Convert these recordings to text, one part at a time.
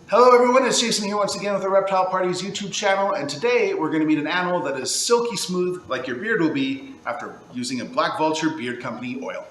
Hello everyone, it's Jason here once again with the Reptile Party's YouTube channel, and today we're going to meet an animal that is silky smooth like your beard will be after using a Black Vulture Beard Company oil.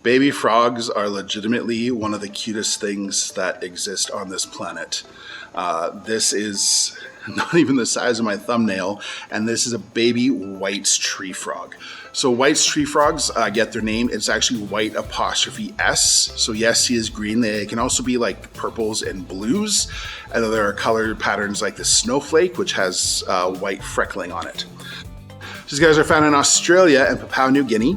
Baby frogs are legitimately one of the cutest things that exist on this planet. This is not even the size of my thumbnail, and this is a baby white tree frog. So white tree frogs get their name. It's actually white apostrophe S. So yes, he is green. They can also be like purples and blues. And then there are color patterns like the snowflake, which has white freckling on it. These guys are found in Australia and Papua New Guinea.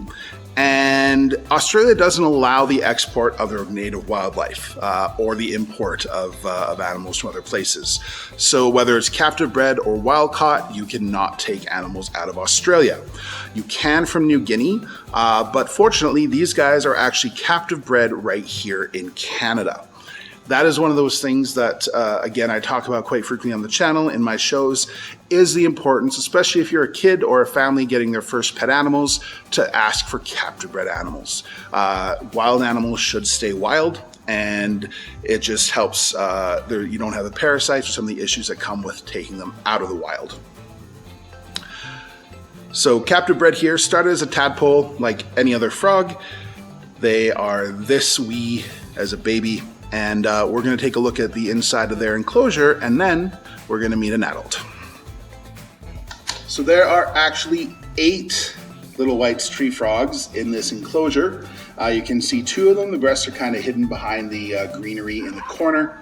And Australia doesn't allow the export of their native wildlife or the import of animals from other places. So whether it's captive bred or wild caught, you cannot take animals out of Australia. You can from New Guinea, but fortunately these guys are actually captive bred right here in Canada. That is one of those things that, again, I talk about quite frequently on the channel in my shows, is the importance, especially if you're a kid or a family getting their first pet animals, to ask for captive bred animals. Wild animals should stay wild, and it just helps, you don't have the parasites or some of the issues that come with taking them out of the wild. So captive bred here started as a tadpole like any other frog. They are this wee as a baby. And we're going to take a look at the inside of their enclosure, and then we're going to meet an adult. So there are actually 8 little white tree frogs in this enclosure. You can see 2 of them. The rest are kind of hidden behind the greenery in the corner.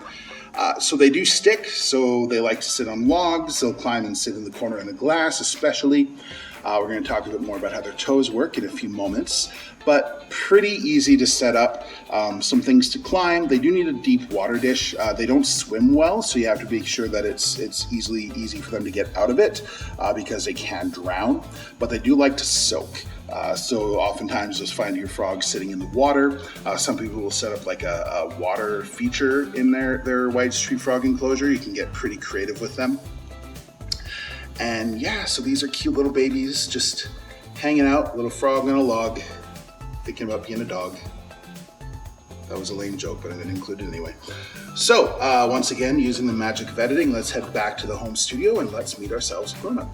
So they do stick, so they like to sit on logs. They'll climb and sit in the corner in the glass especially. We're going to talk a bit more about how their toes work in a few moments, but pretty easy to set up. Some things to climb. They do need a deep water dish. They don't swim well, so you have to make sure that it's easy for them to get out of it because they can drown, but they do like to soak. So oftentimes you'll find your frogs sitting in the water. Some people will set up like a water feature in their white tree frog enclosure. You can get pretty creative with them. And yeah, so these are cute little babies just hanging out, little frog on a log, thinking about being a dog. That was a lame joke, but I'm going to include it anyway. So once again, using the magic of editing, let's head back to the home studio and let's meet ourselves a grown-up.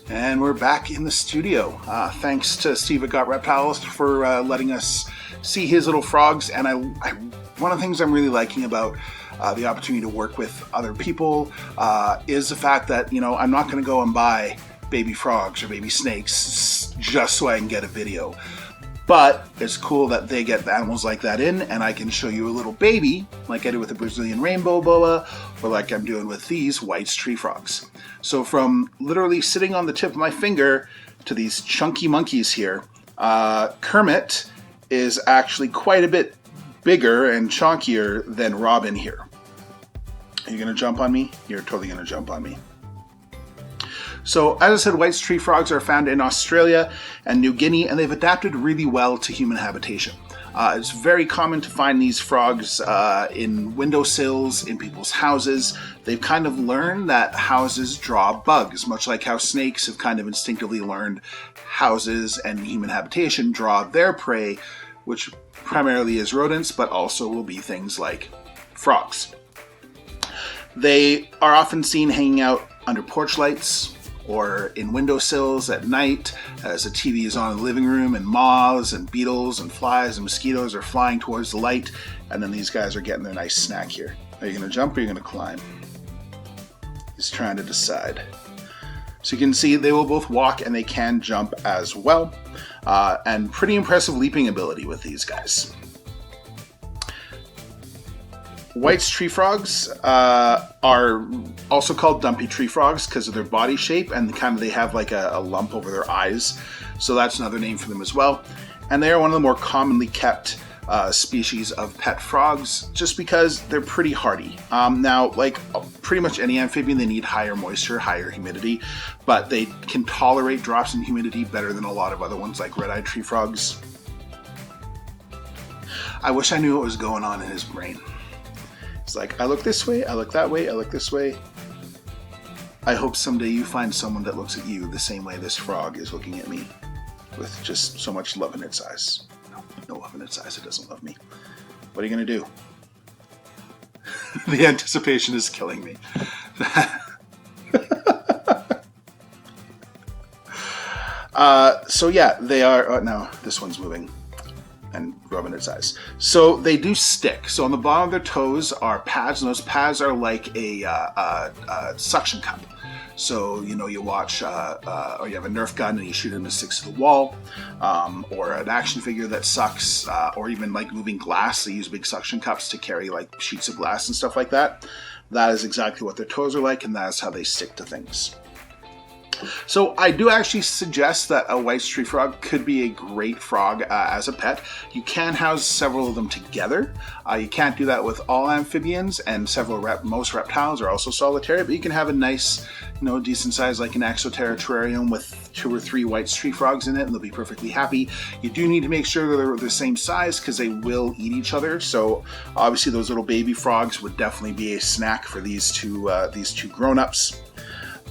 And we're back in the studio. Thanks to Steve at Got Reptiles for letting us see his little frogs. And one of the things I'm really liking about the opportunity to work with other people is the fact that, you know, I'm not going to go and buy baby frogs or baby snakes just so I can get a video. But it's cool that they get animals like that in, and I can show you a little baby like I did with the Brazilian rainbow boa, or like I'm doing with these white tree frogs. So from literally sitting on the tip of my finger to these chunky monkeys here, Kermit is actually quite a bit bigger and chunkier than Robin here. Are you going to jump on me? You're totally going to jump on me. So, as I said, white tree frogs are found in Australia and New Guinea, and they've adapted really well to human habitation. It's very common to find these frogs in windowsills, in people's houses. They've kind of learned that houses draw bugs, much like how snakes have kind of instinctively learned houses and human habitation draw their prey, which primarily is rodents, but also will be things like frogs. They are often seen hanging out under porch lights or in windowsills at night as the TV is on in the living room, and moths and beetles and flies and mosquitoes are flying towards the light, and then these guys are getting their nice snack here. Are you going to jump or are you going to climb? He's trying to decide. So you can see they will both walk and they can jump as well, and pretty impressive leaping ability with these guys. White tree frogs are also called dumpy tree frogs because of their body shape, and they have like a lump over their eyes. So that's another name for them as well. And they are one of the more commonly kept species of pet frogs, just because they're pretty hardy. Now, like pretty much any amphibian, they need higher moisture, higher humidity, but they can tolerate drops in humidity better than a lot of other ones like red-eyed tree frogs. I wish I knew what was going on in his brain. It's like, I look this way, I look that way, I look this way. I hope someday you find someone that looks at you the same way this frog is looking at me, with just so much love in its eyes. No love in its eyes, it doesn't love me. What are you going to do? The anticipation is killing me. So yeah, they are, oh, no, this one's moving and rubbing its eyes. So they do stick. So on the bottom of their toes are pads, and those pads are like a suction cup. So, you know, you watch, or you have a Nerf gun and you shoot it and it sticks to the wall, or an action figure that sucks, or even like moving glass. They use big suction cups to carry like sheets of glass and stuff like that. That is exactly what their toes are like, and that is how they stick to things. So I do actually suggest that a white tree frog could be a great frog as a pet. You can house several of them together. You can't do that with all amphibians, and most reptiles are also solitary, but you can have a nice, you know, decent size like an Exoterra terrarium with 2 or 3 white tree frogs in it, and they'll be perfectly happy. You do need to make sure that they're the same size because they will eat each other. So obviously those little baby frogs would definitely be a snack for these two grown-ups.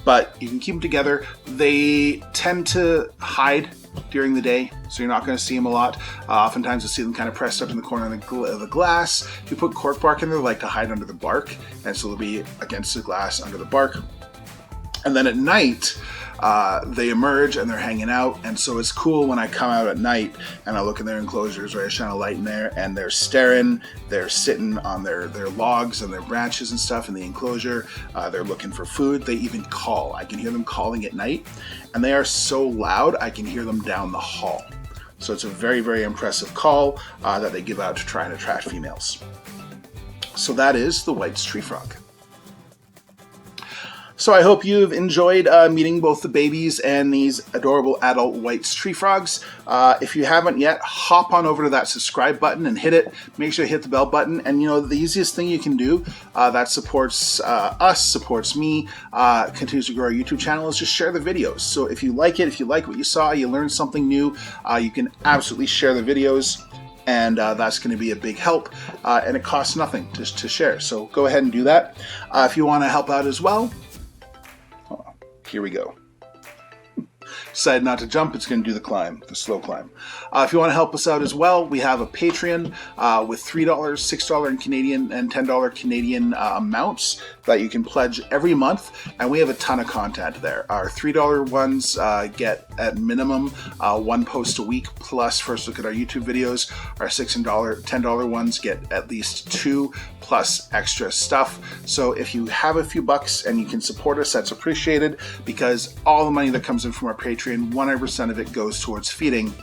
But you can keep them together. They tend to hide during the day, so you're not going to see them a lot. Oftentimes you'll see them kind of pressed up in the corner of the glass. If you put cork bark in there, they like to hide under the bark, and so they'll be against the glass under the bark. And then at night, they emerge and they're hanging out, and so it's cool when I come out at night and I look in their enclosures, or I shine a light in there, and they're staring, they're sitting on their logs and their branches and stuff in the enclosure. They're looking for food. They even call. I can hear them calling at night, and they are so loud I can hear them down the hall. So it's a very, very impressive call that they give out to try and attract females. So that is the white tree frog. So I hope you've enjoyed meeting both the babies and these adorable adult white tree frogs. If you haven't yet, hop on over to that subscribe button and hit it. Make sure you hit the bell button. And you know, the easiest thing you can do that supports us, supports me, continues to grow our YouTube channel, is just share the videos. So if you like it, if you like what you saw, you learned something new, you can absolutely share the videos. And that's going to be a big help, and it costs nothing to share. So go ahead and do that. If you want to help out as well, here we go. Decided not to jump, it's going to do the climb, the slow climb. If you want to help us out as well, we have a Patreon with $3, $6 in Canadian, and $10 Canadian amounts that you can pledge every month, and we have a ton of content there. Our $3 ones get at minimum 1 post a week, plus first look at our YouTube videos. Our $6 and $10 ones get at least 2 plus extra stuff. So if you have a few bucks and you can support us, that's appreciated, because all the money that comes in from our Patreon, 100% of it goes towards feeding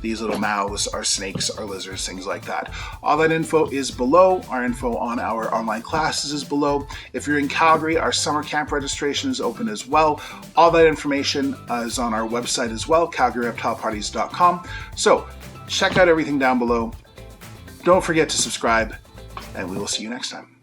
these little mouths, our snakes, our lizards, things like that. All that info is below. Our info on our online classes is below. If you're in Calgary, our summer camp registration is open as well. All that information is on our website as well, calgaryreptileparties.com. So check out everything down below. Don't forget to subscribe, and we will see you next time.